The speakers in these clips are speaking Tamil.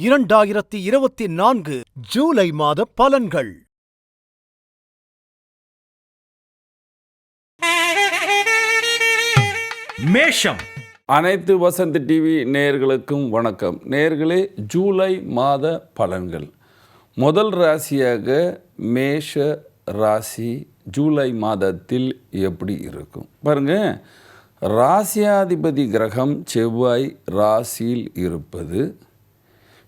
2024 ஜூலை மாத பலன்கள். மேஷம். அனைத்து வசந்த் டிவி நேயர்களுக்கும் வணக்கம். நேயர்களே, ஜூலை மாத பலன்கள். முதல் ராசியாக மேஷ ராசி ஜூலை மாதத்தில் எப்படி இருக்கும் பாருங்க. ராசியாதிபதி கிரகம் செவ்வாய் ராசியில் இருப்பது,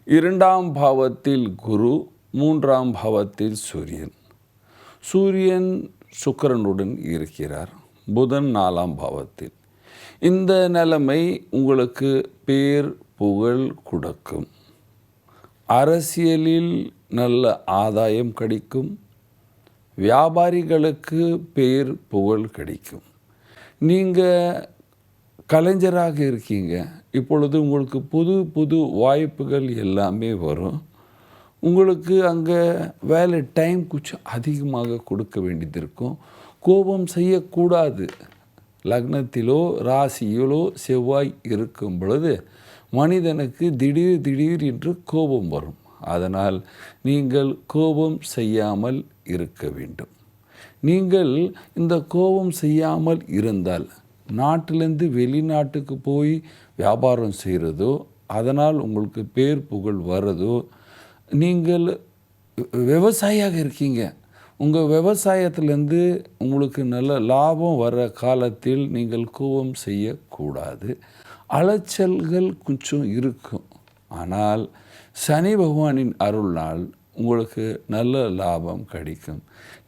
2ஆம் பாவத்தில் குரு, 3ஆம் பாவத்தில் சூரியன் சுக்கிரனுடன் இருக்கிறார். புதன் 4ஆம் பாவத்தில். இந்த நிலைமை உங்களுக்கு பேர் புகழ் கொடுக்கும். அரசியலில் நல்ல ஆதாயம் கிடைக்கும். வியாபாரிகளுக்கு பேர் புகழ் கிடைக்கும். நீங்கள் கலைஞராக இருக்கீங்க, இப்பொழுது உங்களுக்கு புது வாய்ப்புகள் எல்லாமே வரும். உங்களுக்கு அங்கே வேலை டைம் கொஞ்சம் அதிகமாக கொடுக்க வேண்டியது இருக்கும். கோபம் செய்யக்கூடாது. லக்னத்திலோ ராசியிலோ செவ்வாய் இருக்கும் பொழுது மனிதனுக்கு திடீர் என்று கோபம் வரும். அதனால் நீங்கள் கோபம் செய்யாமல் இருக்க வேண்டும். நீங்கள் இந்த கோபம் செய்யாமல் இருந்தால் நாட்டிலேருந்து வெளிநாட்டுக்கு போய் வியாபாரம் செய்கிறதோ, அதனால் உங்களுக்கு பேர் புகழ் வர்றதோ, நீங்கள் விவசாயியாக இருக்கீங்க, உங்கள் விவசாயத்திலேருந்து உங்களுக்கு நல்ல லாபம் வர காலத்தில் நீங்கள் கோபம் செய்யக்கூடாது. அலைச்சல்கள் கொஞ்சம் இருக்கும். ஆனால் சனி பகவானின் அருள்னால் உங்களுக்கு நல்ல லாபம் கிடைக்கும்.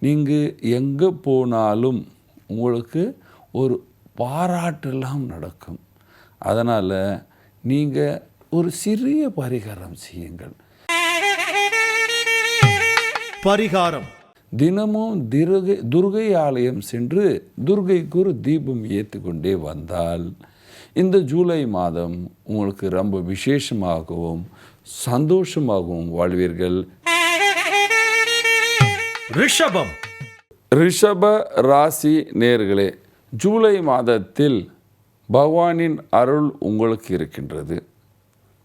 நீங்கள் எங்கே போனாலும் உங்களுக்கு ஒரு பாராட்டெல்லாம் நடக்கும். அதனால் நீங்கள் ஒரு சிறிய பரிகாரம் செய்யுங்கள். பரிகாரம்: தினமும் துர்கை ஆலயம் சென்று துர்கைக்கு ஒரு தீபம் ஏற்றி கொண்டே வந்தால் இந்த ஜூலை மாதம் உங்களுக்கு ரொம்ப விசேஷமாகவும் சந்தோஷமாகவும் வாழ்வீர்கள். ரிஷபம். ரிஷப ராசி நேயர்களே, ஜூலை மாதத்தில் பகவானின் அருள் உங்களுக்கு இருக்கின்றது.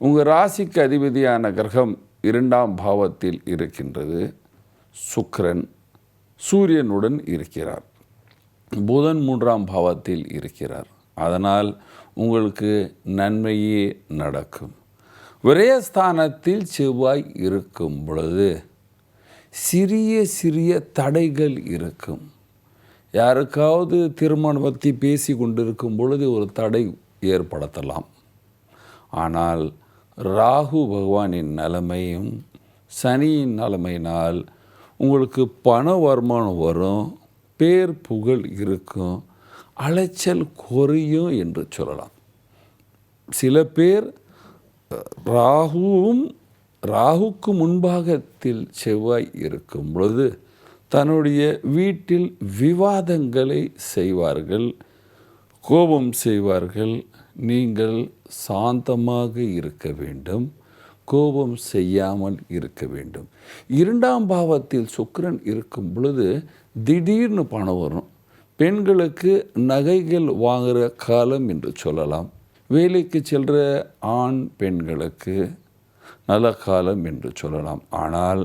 உங்கள் ராசிக்கு அதிபதியான கிரகம் 2ஆம் பாவத்தில் இருக்கின்றது. சுக்கிரன் சூரியனுடன் இருக்கிறார். புதன் 3ஆம் பாவத்தில் இருக்கிறார். அதனால் உங்களுக்கு நன்மையே நடக்கும். விரயஸ்தானத்தில் செவ்வாய் இருக்கும் பொழுது சிறிய தடைகள் இருக்கும். யாருக்காவது திருமணம் பற்றி பேசி கொண்டிருக்கும் பொழுது ஒரு தடை ஏற்படுத்தலாம். ஆனால் ராகு பகவானின் நிலைமையும் சனியின் நிலைமையினால் உங்களுக்கு பண வருமானம் வரும், பேர் புகழ் இருக்கும், அலைச்சல் குறையும் என்று சொல்லலாம். சில பேர் ராகுக்கு முன்பாகத்தில் செவ்வாய் இருக்கும் பொழுது தன்னுடைய வீட்டில் விவாதங்களை செய்வார்கள், கோபம் செய்வார்கள். நீங்கள் சாந்தமாக இருக்க வேண்டும், கோபம் செய்யாமல் இருக்க வேண்டும். 2ஆம் பாவத்தில் சுக்கிரன் இருக்கும் பொழுது திடீர்னு பணம் வரும். பெண்களுக்கு நகைகள் வாங்குகிற காலம் என்று சொல்லலாம். வேலைக்கு செல்கிற ஆண் பெண்களுக்கு நல்ல காலம் என்று சொல்லலாம். ஆனால்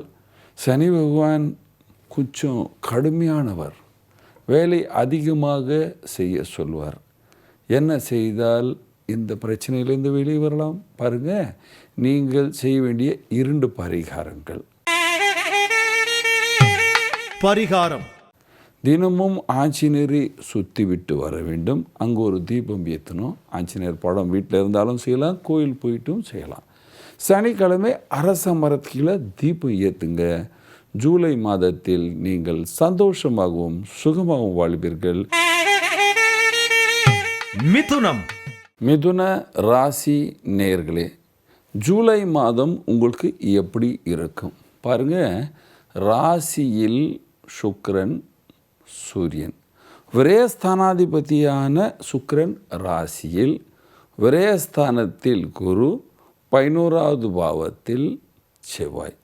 சனி பகவான் கொஞ்சம் கடுமையானவர். வேலை அதிகமாக செய்ய சொல்வார். என்ன செய்தால் இந்த பிரச்சனையிலேருந்து வெளியே வரலாம் பாருங்கள். நீங்கள் செய்ய வேண்டிய 2 பரிகாரங்கள். பரிகாரம்: தினமும் ஆஞ்சநேயரை சுற்றி விட்டு வர வேண்டும். அங்கே ஒரு தீபம் ஏற்றணும். ஆஞ்சநேயர் படம் வீட்டில் இருந்தாலும் செய்யலாம், கோயில் போயிட்டும் செய்யலாம். சனிக்கிழமை அரச மரத்தில் தீபம் ஏற்றுங்க. ஜூலை மாதத்தில் நீங்கள் சந்தோஷமாகவும் சுகமாகவும் வாழ்வீர்கள். மிதுனம். மிதுன ராசி நேயர்களே, ஜூலை மாதம் உங்களுக்கு எப்படி இருக்கும் பாருங்கள். ராசியில் சுக்கிரன் சூரியன், விரயஸ்தானாதிபதியான சுக்கிரன் ராசியில், விரயஸ்தானத்தில் குரு, 11ஆவது பாவத்தில் செவ்வாய்,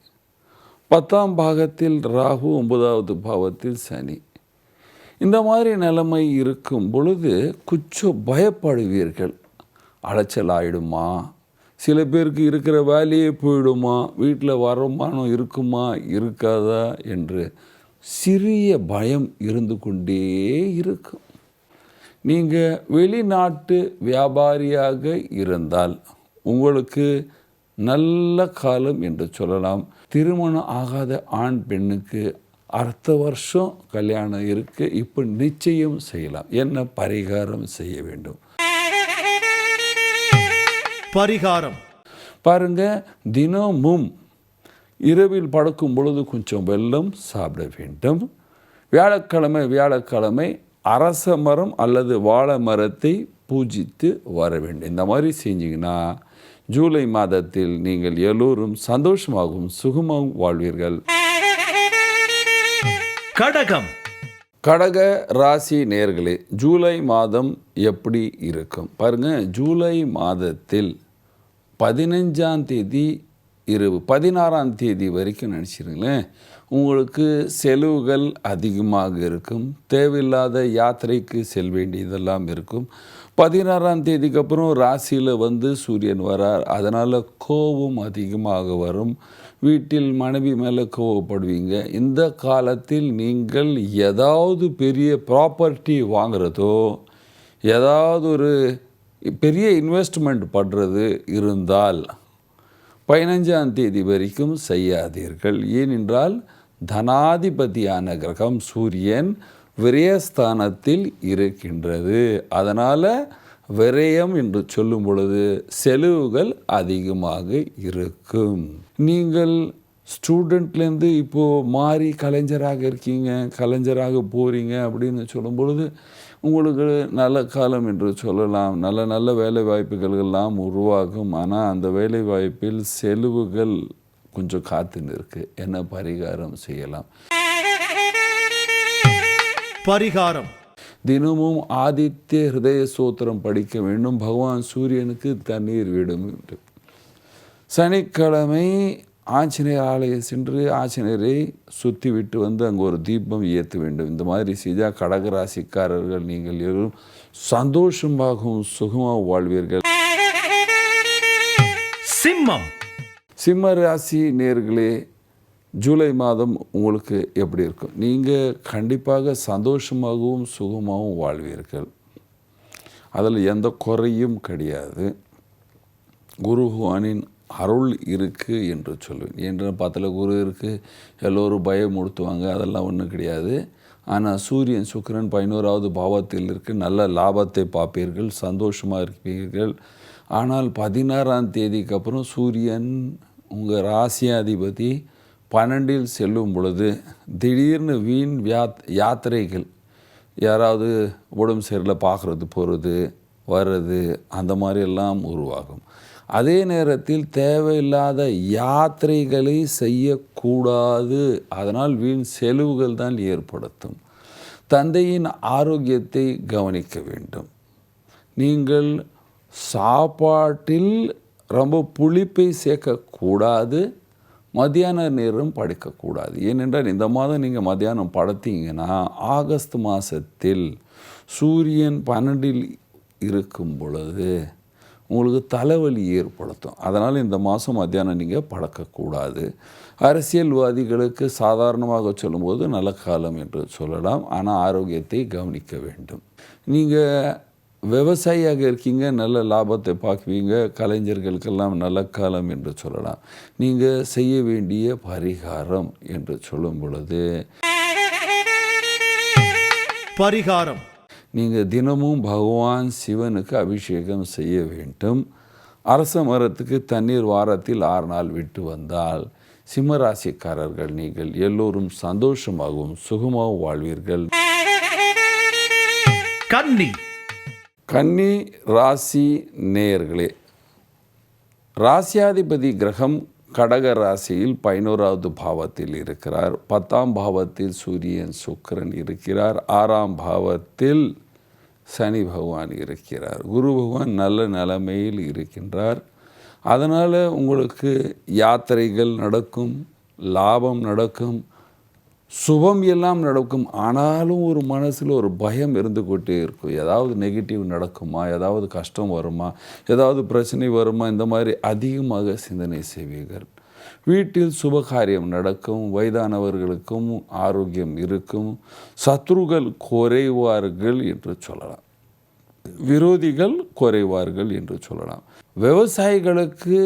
10ஆம் பாகத்தில் ராகு, 9ஆவது பாவத்தில் சனி. இந்த மாதிரி நிலைமை இருக்கும் பொழுது கொஞ்சம் பயப்படுவீர்கள். அலைச்சல் ஆயிடுமா, சில பேருக்கு இருக்கிற வேலையே போயிடுமா, வீட்டில் வருமானம் இருக்குமா இருக்காதா என்று சிறிய பயம் இருந்து கொண்டே இருக்கும். நீங்கள் வெளிநாட்டு வியாபாரியாக இருந்தால் உங்களுக்கு நல்ல காலம் என்று சொல்லலாம். திருமணம் ஆகாத ஆண் பெண்ணுக்கு அடுத்த வருஷம் கல்யாணம் இருக்கு, இப்போ நிச்சயம் செய்யலாம். என்ன பரிகாரம் செய்ய வேண்டும்? பரிகாரம் பாருங்க, தினமும் இரவில் படுக்கும் பொழுது கொஞ்சம் வெல்லம் சாப்பிட வேண்டும். வியாழக்கிழமை அரச மரம் அல்லது வாழை மரத்தை பூஜித்து வர வேண்டும். இந்த மாதிரி செஞ்சீங்கன்னா ஜூலை மாதத்தில் நீங்கள் எல்லோரும் சந்தோஷமாகவும் சுகமாகவும் வாழ்வீர்கள். கடகம் கடக ராசி நேயர்களே, ஜூலை மாதம் எப்படி இருக்கும் பாருங்க. ஜூலை மாதத்தில் 15ஆம் தேதி இரவு 16ஆம் தேதி வரைக்கும் நினச்சிருங்களேன், உங்களுக்கு செலவுகள் அதிகமாக இருக்கும். தேவையில்லாத யாத்திரைக்கு செல்ல வேண்டியதெல்லாம் இருக்கும். 16ஆம் தேதிக்கு அப்புறம் ராசியில் சூரியன் வரார். அதனால் கோபம் அதிகமாக வரும். வீட்டில் மனைவி மேலே கோவப்படுவீங்க. இந்த காலத்தில் நீங்கள் ஏதாவது பெரிய ப்ராப்பர்ட்டி வாங்குறதோ ஏதாவது ஒரு பெரிய இன்வெஸ்ட்மெண்ட் பண்ணுறது இருந்தால் 15ஆம் தேதி வரைக்கும் செய்யாதீர்கள். ஏனென்றால் தனாதிபதியான கிரகம் சூரியன் விரயஸ்தானத்தில் இருக்கின்றது. அதனால் விரயம் என்று சொல்லும் பொழுது செலவுகள் அதிகமாக இருக்கும். நீங்கள் ஸ்டூடெண்ட்லேருந்து இப்போது மாறி கலைஞராக இருக்கீங்க, கலைஞராக போகிறீங்க அப்படின்னு சொல்லும் பொழுது உங்களுக்கு நல்ல காலம் என்று சொல்லலாம். நல்ல நல்ல வேலை வாய்ப்புகள் எல்லாம் உருவாகும். ஆனால் அந்த வேலை வாய்ப்பில் செலவுகள் கொஞ்சம் காத்துன்னு இருக்குது. என்ன பரிகாரம் செய்யலாம்? பரிகாரம் தினமும் ஆதித்ய ஹிருதய ஸ்தோத்திரம் படிக்க வேண்டும். பகவான் சூரியனுக்கு தண்ணீர் விடும். சனிக்கிழமை ஆஞ்சநேயர் ஆலயம் சென்று ஆஞ்சநேயரை சுற்றி விட்டு அங்கே ஒரு தீபம் ஏற்ற வேண்டும். இந்த மாதிரி செய்தால் கடகராசிக்காரர்கள் நீங்கள் எல்லோரும் சந்தோஷமாகவும் சுகமாக வாழ்வீர்கள். சிம்மம் சிம்ம ராசி நேயர்களே, ஜூலை மாதம் உங்களுக்கு எப்படி இருக்கும்? நீங்கள் கண்டிப்பாக சந்தோஷமாகவும் சுகமாகவும் வாழ்வீர்கள். அதில் எந்த குறையும் கிடையாது. குரு பகவானின் அருள் இருக்குது என்று சொல்லுவேன். என்ற பத்தில் குரு இருக்குது, எல்லோரும் பயமுறுத்துவாங்க, அதெல்லாம் ஒன்றும் கிடையாது. ஆனால் சூரியன் சுக்கிரன் 11வது பாவத்தில் இருக்குது. நல்ல லாபத்தை பார்ப்பீர்கள், சந்தோஷமாக இருப்பீர்கள். ஆனால் 16ஆம் தேதிக்கு அப்புறம் சூரியன் உங்கள் ராசியாதிபதி 12இல் செல்லும் பொழுது திடீர்னு வீண் யாத்திரைகள், யாராவது உடம்பு சரியில் பார்க்குறது போகிறது வர்றது, அந்த மாதிரியெல்லாம் உருவாகும். அதே நேரத்தில் தேவையில்லாத யாத்திரைகளை செய்யக்கூடாது. அதனால் வீண் செலவுகள் தான் ஏற்படுத்தும். தந்தையின் ஆரோக்கியத்தை கவனிக்க வேண்டும். நீங்கள் சாப்பாட்டில் ரொம்ப புளிப்பை சேர்க்கக்கூடாது. மத்தியான நேரம் படுக்கக்கூடாது. ஏனென்றால் இந்த மாதம் நீங்கள் மத்தியானம் படுத்தீங்கன்னா ஆகஸ்ட் மாதத்தில் சூரியன் 12இல் இருக்கும் பொழுது உங்களுக்கு தலைவலி ஏற்படுத்தும். அதனால் இந்த மாதம் மத்தியானம் நீங்கள் படுக்கக்கூடாது. அரசியல்வாதிகளுக்கு சாதாரணமாக சொல்லும்போது நல்ல காலம் என்று சொல்லலாம். ஆனால் ஆரோக்கியத்தை கவனிக்க வேண்டும். நீங்கள் விவசாயியாக இருக்கீங்க, நல்ல லாபத்தை பார்க்குவீங்க. கலைஞர்களுக்கெல்லாம் நல்ல காலம் என்று சொல்லலாம். நீங்கள் செய்ய வேண்டிய பரிகாரம் என்று சொல்லும் பொழுது பரிகாரம் நீங்கள் தினமும் பகவான் சிவனுக்கு அபிஷேகம் செய்ய வேண்டும். அரச மரத்துக்கு தண்ணீர் வாரத்தில் 6 நாள் விட்டு வந்தால் சிம்மராசிக்காரர்கள் நீங்கள் எல்லோரும் சந்தோஷமாகவும் சுகமாகவும் வாழ்வீர்கள். கன்னி ராசி நேயர்களே, ராசியாதிபதி கிரகம் கடக ராசியில் 11வது பாவத்தில் இருக்கிறார். 10ஆம் பாவத்தில் சூரியன் சுக்கிரன் இருக்கிறார். 6ஆம் பாவத்தில் சனி பகவான் இருக்கிறார். குரு பகவான் நல்ல நிலைமையில் இருக்கின்றார். அதனால் உங்களுக்கு யாத்திரைகள் நடக்கும், லாபம் நடக்கும், சுபம் எல்லாம் நடக்கும். ஆனாலும் ஒரு மனசில் ஒரு பயம் இருந்து கொண்டே இருக்கும். ஏதாவது நெகட்டிவ் நடக்குமா, ஏதாவது கஷ்டம் வருமா, ஏதாவது பிரச்சனை வருமா, இந்த மாதிரி அதிகமாக சிந்தனை செய்வீர்கள். வீட்டில் சுபகாரியம் நடக்கும். வயதானவர்களுக்கும் ஆரோக்கியம் இருக்கும். சத்ருகள் குறைவார்கள் என்று சொல்லலாம். விரோதிகள் குறைவார்கள் என்று சொல்லலாம். விவசாயிகளுக்கு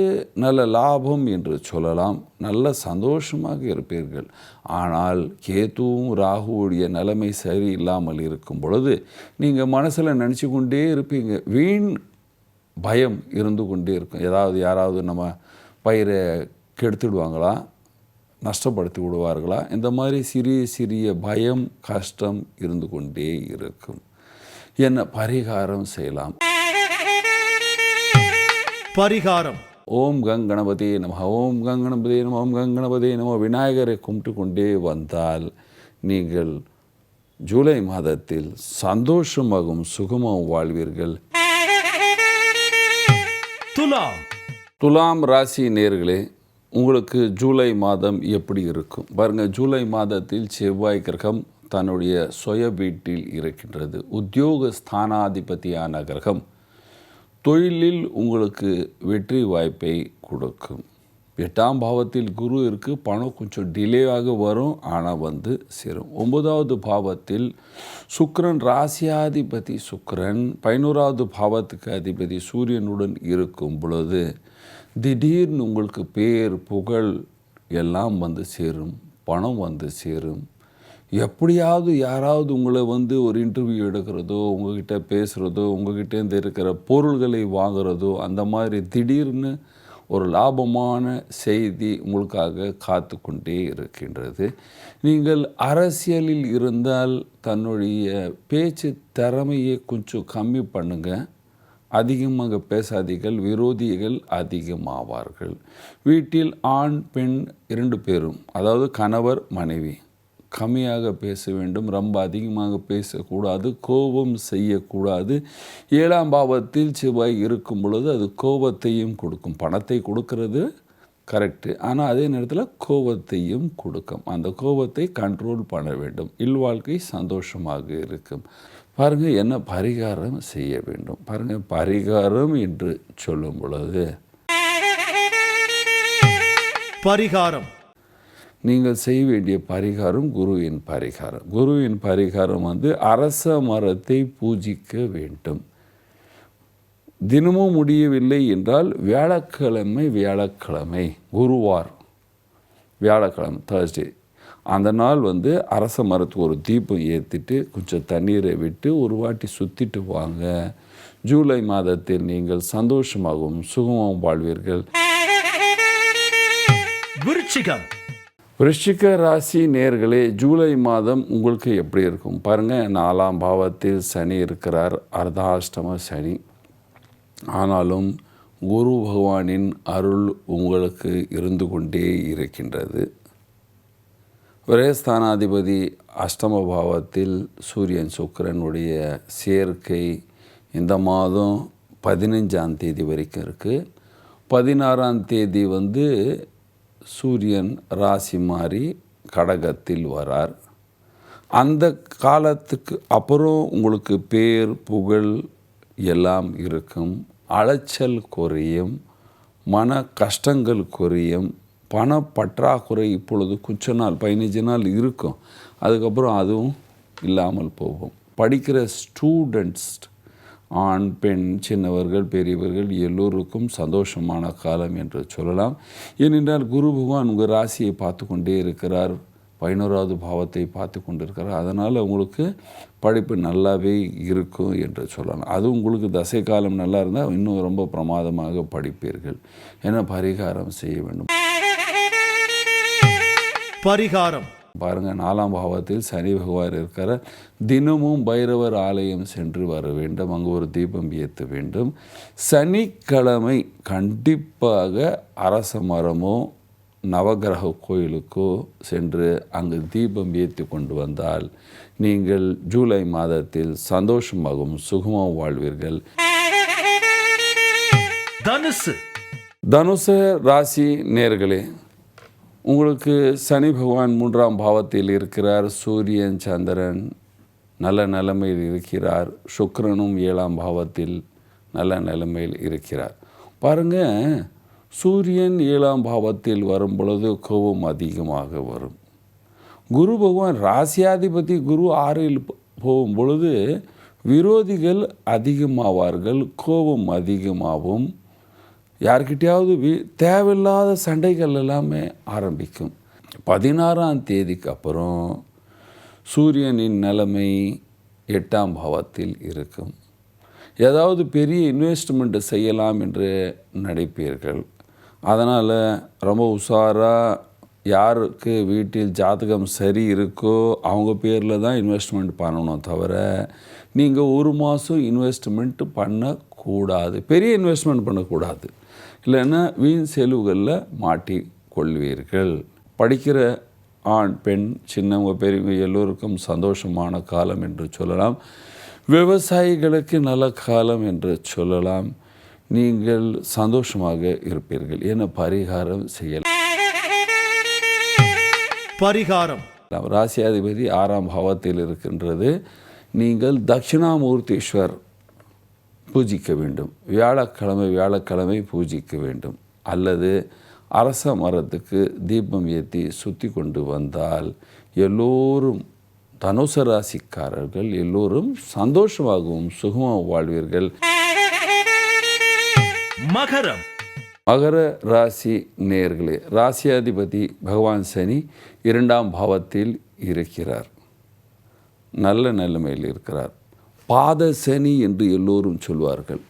நல்ல லாபம் என்று சொல்லலாம். நல்ல சந்தோஷமாக இருப்பீர்கள். ஆனால் கேதுவும் ராகுவுடைய நிலைமை சரியில்லாமல் இருக்கும் பொழுது நீங்கள் மனசில் நினச்சி கொண்டே இருப்பீங்க. வீண் பயம் இருந்து கொண்டே இருக்கும். யாராவது நம்ம பயிரை கெடுத்துடுவாங்களா, நஷ்டப்படுத்தி விடுவார்களா, இந்த மாதிரி சிறிய சிறிய பயம் கஷ்டம் இருந்து கொண்டே இருக்கும். என்ன பரிகாரம் செய்யலாம்? பரிகாரம். ஓம் கணபதி நம, ஓம் கணபதி நம, ஓம் கணபதி நம. விநாயகரை கும்பிட்டு கொண்டே வந்தால் நீங்கள் ஜூலை மாதத்தில் சந்தோஷமாகவும் சுகமாகவும் வாழ்வீர்கள். துலாம். துலாம் ராசி நேயர்களே, உங்களுக்கு ஜூலை மாதம் எப்படி இருக்கும் பாருங்கள். ஜூலை மாதத்தில் செவ்வாய் கிரகம் தன்னுடைய சுய வீட்டில் இருக்கின்றது. உத்தியோக ஸ்தானாதிபதியான கிரகம் தொழிலில் உங்களுக்கு வெற்றி வாய்ப்பை கொடுக்கும். 8ஆம் பாவத்தில் குரு இருக்குது. பணம் கொஞ்சம் டிலேவாக வரும், ஆனால் சேரும். 9வது பாவத்தில் சுக்கிரன், ராசியாதிபதி சுக்கிரன் 11வது பாவத்துக்கு அதிபதி சூரியனுடன் இருக்கும் பொழுது திடீர்னு உங்களுக்கு பேர் புகழ் எல்லாம் சேரும். பணம் சேரும். எப்படியாவது யாராவது உங்களை ஒரு இன்டர்வியூ எடுக்கிறதோ, உங்ககிட்ட பேசுகிறதோ, உங்ககிட்டேருந்து இருக்கிற பொருள்களை வாங்குறதோ, அந்த மாதிரி திடீர்னு ஒரு லாபமான செய்தி உங்களுக்காக காத்து கொண்டே இருக்கின்றது. நீங்கள் அரசியலில் இருந்தால் தன்னுடைய பேச்சு திறமையை கொஞ்சம் கம்மி பண்ணுங்கள். அதிகமாக பேசாதீர்கள். விரோதிகள் அதிகமாவார்கள். வீட்டில் ஆண் பெண் 2 பேரும், அதாவது கணவர் மனைவி, கம்மியாக பேச வேண்டும். ரொம்ப அதிகமாக பேசக்கூடாது. கோபம் செய்யக்கூடாது. 7ஆம் பாவத்தில் செவ்வாய் இருக்கும் பொழுது அது கோபத்தையும் கொடுக்கும். பணத்தை கொடுக்கறது கரெக்டு, ஆனால் அதே நேரத்தில் கோபத்தையும் கொடுக்கும். அந்த கோபத்தை கண்ட்ரோல் பண்ண வேண்டும். இல்வாழ்க்கை சந்தோஷமாக இருக்கும். பாருங்கள், என்ன பரிகாரம் செய்ய வேண்டும் பாருங்கள். பரிகாரம் என்று சொல்லும் பொழுது பரிகாரம் நீங்கள் செய்ய வேண்டிய பரிகாரம் குருவின் பரிகாரம். குருவின் பரிகாரம் அரச மரத்தை பூஜிக்க வேண்டும். தினமும் முடியவில்லை என்றால் வியாழக்கிழமை குருவார், வியாழக்கிழமை தேர்ஸ்டே, அந்த நாள் அரச மரத்துக்கு ஒரு தீபம் ஏற்றிட்டு கொஞ்சம் தண்ணீரை விட்டு ஒரு வாட்டி சுற்றிட்டு வாங்க. ஜூலை மாதத்தில் நீங்கள் சந்தோஷமாகவும் சுகமாகவும் வாழ்வீர்கள். விருச்சிகம். விருச்சிக ராசி நேயர்களே, ஜூலை மாதம் உங்களுக்கு எப்படி இருக்கும் பாருங்கள். 4ஆம் பாவத்தில் சனி இருக்கிறார், அர்த்தாஷ்டம சனி. ஆனாலும் குரு பகவானின் அருள் உங்களுக்கு இருந்து கொண்டே இருக்கின்றது. விரயஸ்தானாதிபதி அஷ்டம பாவத்தில் சூரியன் சுக்கிரனுடைய சேர்க்கை இந்த மாதம் 15ஆம் தேதி வரைக்கும் இருக்குது. 16ஆம் தேதி சூரியன் ராசி மாறி கடகத்தில் வரார். அந்த காலத்துக்கு அப்புறம் உங்களுக்கு பேர் புகழ் எல்லாம் இருக்கும். அலைச்சல் குறையும். மன கஷ்டங்கள் குறையும். பண பற்றாக்குறை இப்பொழுது கொஞ்ச நாள் 15 நாள் இருக்கும். அதுக்கப்புறம் அதுவும் இல்லாமல் போகும். படிக்கிற ஸ்டூடெண்ட்ஸ், ஆண் பெண், சின்னவர்கள் பெரியவர்கள் எல்லோருக்கும் சந்தோஷமான காலம் என்று சொல்லலாம். ஏனென்றால் குரு பகவான் உங்கள் ராசியை பார்த்து கொண்டே இருக்கிறார். 11வது பாவத்தை பார்த்து கொண்டிருக்கிறார். அதனால் உங்களுக்கு படிப்பு நல்லாவே இருக்கும் என்று சொல்லலாம். அது உங்களுக்கு தசை காலம் நல்லா இருந்தால் இன்னும் ரொம்ப பிரமாதமாக படிப்பீர்கள். என பரிகாரம் செய்ய வேண்டும். பரிகாரம் பாருங்கள், 4ஆம் பாவத்தில் சனி பகவான் இருக்கிற. தினமும் பைரவர் ஆலயம் சென்று வர வேண்டும். அங்கே ஒரு தீபம் ஏற்ற வேண்டும். சனிக்கிழமை கண்டிப்பாக அரச மரமோ நவகிரக கோயிலுக்கோ சென்று அங்கு தீபம் ஏற்றி கொண்டு வந்தால் நீங்கள் ஜூலை மாதத்தில் சந்தோஷமாகவும் சுகமாகவும் வாழ்வீர்கள். தனுசு. தனுசு ராசி நேயர்களே, உங்களுக்கு சனி பகவான் 3ஆம் பாவத்தில் இருக்கிறார். சூரியன் சந்திரன் நல்ல நிலைமையில் இருக்கிறார். சுக்கிரனும் 7ஆம் பாவத்தில் நல்ல நிலைமையில் இருக்கிறார். பாருங்கள், சூரியன் 7ஆம் பாவத்தில் வரும் பொழுது கோபம் அதிகமாக வரும். குரு பகவான் ராசியாதிபதி குரு 6இல் போகும் பொழுது விரோதிகள் அதிகமாவார்கள், கோபம் அதிகமாகும். யார்கிட்டையாவது தேவையில்லாத சண்டைகள் எல்லாமே ஆரம்பிக்கும். 16ஆம் தேதிக்கு அப்புறம் சூரியனின் நிலைமை 8ஆம் பாவத்தில் இருக்கும். ஏதாவது பெரிய இன்வெஸ்ட்மெண்ட்டு செய்யலாம் என்று நினைப்பீர்கள். அதனால் ரொம்ப உஷாராக யாருக்கு வீட்டில் ஜாதகம் சரி இருக்கோ அவங்க பேரில் தான் இன்வெஸ்ட்மெண்ட் பண்ணணும் தவிர நீங்கள் ஒரு மாதம் இன்வெஸ்ட்மெண்ட் பண்ணக்கூடாது, பெரிய இன்வெஸ்ட்மெண்ட் பண்ணக்கூடாது. இல்லைன்னா வீண் செலவுகளில் மாட்டி கொள்வீர்கள். படிக்கிற ஆண் பெண் சின்னவங்க பெரியவங்க எல்லோருக்கும் சந்தோஷமான காலம் என்று சொல்லலாம். விவசாயிகளுக்கு நல்ல காலம் என்று சொல்லலாம். நீங்கள் சந்தோஷமாக இருப்பீர்கள். என்ன பரிகாரம் செய்யலாம்? பரிகாரம். ராசியாதிபதி 6ஆம் பாவத்தில் இருக்கின்றது. நீங்கள் தட்சிணாமூர்த்தீஸ்வர் பூஜிக்க வேண்டும். வியாழக்கிழமை பூஜிக்க வேண்டும். அல்லது அரச மரத்துக்கு தீபம் ஏற்றி சுற்றி கொண்டு வந்தால் எல்லோரும் தனுசு ராசிக்காரர்கள் எல்லோரும் சந்தோஷமாகவும் சுகமாக வாழ்வீர்கள். மகரம். மகர ராசி நேயர்களே, ராசியாதிபதி பகவான் சனி 2ஆம் பாவத்தில் இருக்கிறார், நல்ல நிலைமையில் இருக்கிறார். பாத சனி என்று எல்லோரும் சொல்வார்கள்.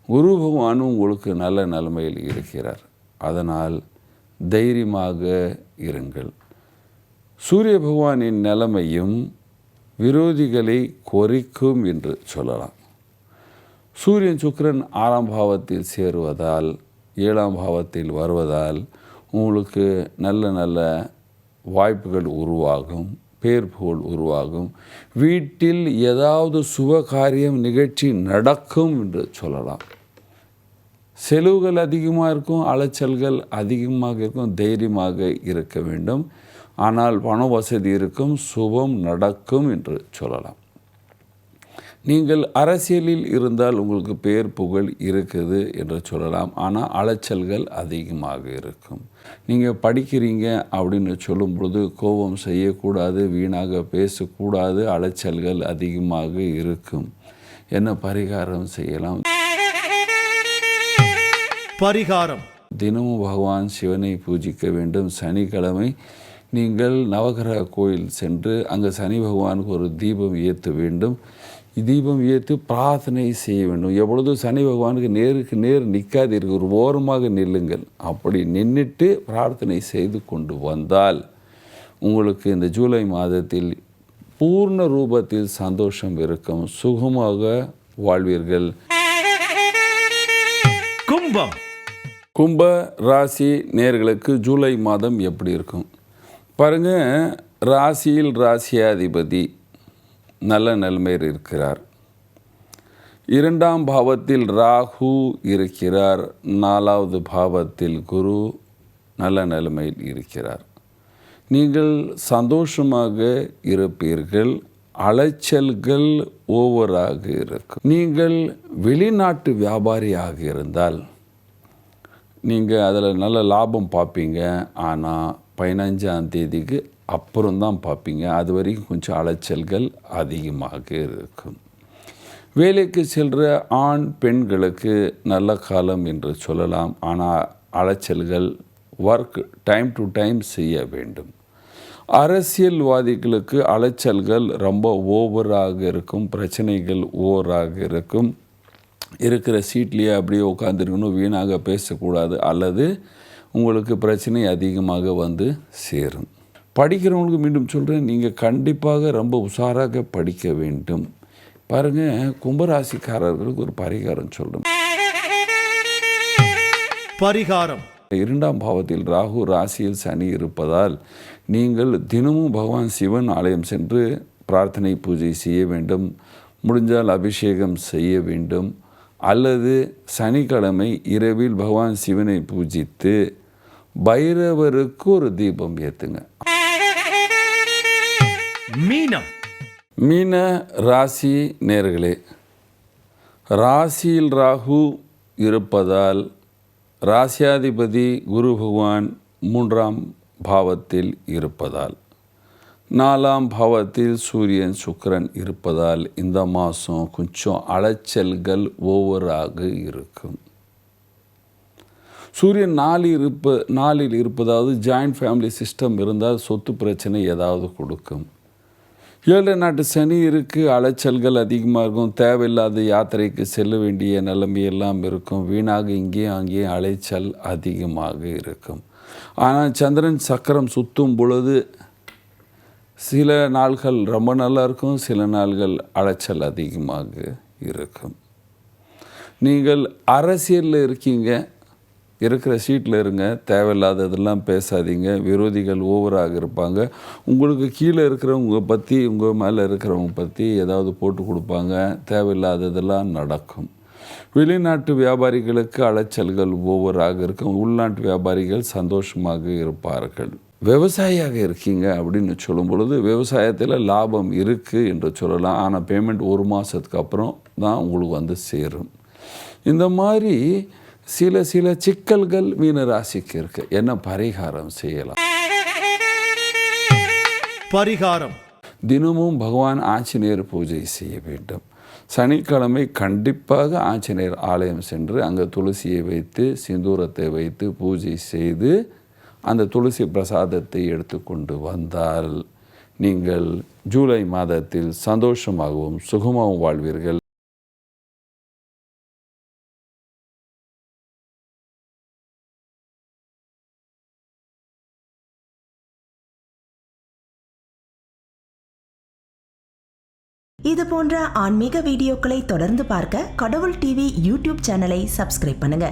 குரு பகவானும் உங்களுக்கு நல்ல நிலைமையில் இருக்கிறார். அதனால் தைரியமாக இருங்கள். சூரிய பகவானின் நிலைமையும் விரோதிகளை குறைக்கும் என்று சொல்லலாம். சூரியன் சுக்கிரன் 6ஆம் பாவத்தில் சேருவதால் 7ஆம் பாவத்தில் வருவதால் உங்களுக்கு நல்ல வாய்ப்புகள் உருவாகும், பேர் புகழ் உருவாகும். வீட்டில் ஏதாவது சுப காரியம் நிகழ்ச்சி நடக்கும் என்று சொல்லலாம். செலவுகள் அதிகமாக இருக்கும், அலைச்சல்கள் அதிகமாக இருக்கும். தைரியமாக இருக்க வேண்டும். ஆனால் பண வசதி இருக்கும், சுபம் நடக்கும் என்று சொல்லலாம். நீங்கள் அரசியலில் இருந்தால் உங்களுக்கு பேர் புகழ் இருக்குது என்று சொல்லலாம். ஆனால் அலைச்சல்கள் அதிகமாக இருக்கும். நீங்கள் படிக்கிறீங்க அப்படின்னு சொல்லும் பொழுது கோபம் செய்யக்கூடாது, வீணாக பேசக்கூடாது, அலைச்சல்கள் அதிகமாக இருக்கும். என்ன பரிகாரம் செய்யலாம்? பரிகாரம். தினமும் பகவான் சிவனை பூஜிக்க வேண்டும். சனிக்கிழமை நீங்கள் நவகிரக கோயில் சென்று அங்கே சனி பகவானுக்கு ஒரு தீபம் ஏற்ற வேண்டும். தீபம் ஏற்று பிரார்த்தனை செய்ய வேண்டும். எப்பொழுதும் சனி பகவானுக்கு நேருக்கு நேர் நிற்காதீர்கள், ஒரு ஓரமாக நில்லுங்கள். அப்படி நின்றுட்டு பிரார்த்தனை செய்து கொண்டு வந்தால் உங்களுக்கு இந்த ஜூலை மாதத்தில் பூர்ண ரூபத்தில் சந்தோஷம் இருக்கும், சுகமாக வாழ்வீர்கள். கும்பம். கும்ப ராசி நேயர்களுக்கு ஜூலை மாதம் எப்படி இருக்கும் பாருங்கள். ராசியில் ராசியாதிபதி நல்ல நிலைமையில் இருக்கிறார். 2ஆம் பாவத்தில் ராகு இருக்கிறார். 4வது பாவத்தில் குரு நல்ல நிலைமையில் இருக்கிறார். நீங்கள் சந்தோஷமாக இருப்பீர்கள். அலைச்சல்கள் ஓவராக இருக்கும். நீங்கள் வெளிநாட்டு வியாபாரியாக இருந்தால் நீங்கள் அதில் நல்ல லாபம் பார்ப்பீங்க. ஆனால் 15ஆம் தேதிக்கு அப்புறம்தான் பார்ப்பீங்க. அது வரைக்கும் கொஞ்சம் அலைச்சல்கள் அதிகமாக இருக்கும். வேலைக்கு செல்கிற ஆண் பெண்களுக்கு நல்ல காலம் என்று சொல்லலாம். ஆனால் அலைச்சல்கள் ஒர்க் டைம் டு டைம் செய்ய வேண்டும். அரசியல்வாதிகளுக்கு அலைச்சல்கள் ரொம்ப ஓவராக இருக்கும், பிரச்சனைகள் ஓவராக இருக்கும். இருக்கிற சீட்லேயே அப்படியே உட்காந்துருக்கணும், வீணாக பேசக்கூடாது, அல்லது உங்களுக்கு பிரச்சனை அதிகமாக வந்து சேரும். படிக்கிறவங்களுக்கு மீண்டும் சொல்கிறேன், நீங்கள் கண்டிப்பாக ரொம்ப உஷாராக படிக்க வேண்டும். பாருங்கள், கும்பராசிக்காரர்களுக்கு ஒரு பரிகாரம் சொல்கிறேன். பரிகாரம். 2ஆம் பாவத்தில் ராகு, ராசியில் சனி இருப்பதால் நீங்கள் தினமும் பகவான் சிவன் ஆலயம் சென்று பிரார்த்தனை பூஜை செய்ய வேண்டும். முடிஞ்சால் அபிஷேகம் செய்ய வேண்டும். அல்லது சனிக்கிழமை இரவில் பகவான் சிவனை பூஜித்து பைரவருக்கு ஒரு தீபம் ஏற்றுங்க. மீனம். மீன ராசி நேர்களே, ராசியில் ராகு இருப்பதால் ராசியாதிபதி குரு பகவான் 3ஆம் பாவத்தில் இருப்பதால் 4ஆம் பாவத்தில் சூரியன் சுக்கிரன் இருப்பதால் இந்த மாதம் கொஞ்சம் அலைச்சல்கள் ஓவராக இருக்கும். சூரியன் நாலில் இருப்பதாவது ஜாயிண்ட் ஃபேமிலி சிஸ்டம் இருந்தால் சொத்து பிரச்சனை ஏதாவது கொடுக்கும். 7 நாட்டு சனி இருக்குது, அலைச்சல்கள் அதிகமாக இருக்கும். தேவையில்லாத யாத்திரைக்கு செல்ல வேண்டிய நிலைமையெல்லாம் இருக்கும். வீணாக இங்கேயும் அங்கேயும் அலைச்சல் அதிகமாக இருக்கும். ஆனால் சந்திரன் சக்கரம் சுற்றும் பொழுது சில நாள்கள் ரொம்ப நல்லா இருக்கும், சில நாள்கள் அலைச்சல் அதிகமாக இருக்கும். நீங்கள் அரசியலில் இருக்கீங்க, இருக்கிற சீட்டில் இருங்க, தேவையில்லாததெல்லாம் பேசாதீங்க. விரோதிகள் ஓவராக இருப்பாங்க. உங்களுக்கு கீழே இருக்கிறவங்க பற்றி, உங்கள் மேலே இருக்கிறவங்க பற்றி ஏதாவது போட்டு கொடுப்பாங்க. தேவையில்லாததெல்லாம் நடக்கும். வெளிநாட்டு வியாபாரிகளுக்கு அலைச்சல்கள் ஓவராக இருக்கும். உள்நாட்டு வியாபாரிகள் சந்தோஷமாக இருப்பார்கள். விவசாயியாக இருக்கீங்க அப்படின்னு சொல்லும் பொழுது விவசாயத்தில் லாபம் இருக்குது என்று சொல்லலாம். ஆனால் பேமெண்ட் 1 மாதத்துக்கு அப்புறம் தான் உங்களுக்கு வந்து சேரும். இந்த மாதிரி சில சிக்கல்கள் மீன ராசிக்கு இருக்குது. என்ன பரிகாரம் செய்யலாம்? பரிகாரம். தினமும் பகவான் ஆஞ்சநேயர் பூஜை செய்ய வேண்டும். சனிக்கிழமை கண்டிப்பாக ஆஞ்சநேயர் ஆலயம் சென்று அங்கே துளசியை வைத்து சிந்தூரத்தை வைத்து பூஜை செய்து அந்த துளசி பிரசாதத்தை எடுத்துக்கொண்டு வந்தால் நீங்கள் ஜூலை மாதத்தில் சந்தோஷமாகவும் சுகமாகவும் வாழ்வீர்கள். இது போன்ற ஆன்மீக வீடியோக்களை தொடர்ந்து பார்க்க கடவுள் டிவி யூடியூப் சேனலை சப்ஸ்கிரைப் பண்ணுங்க.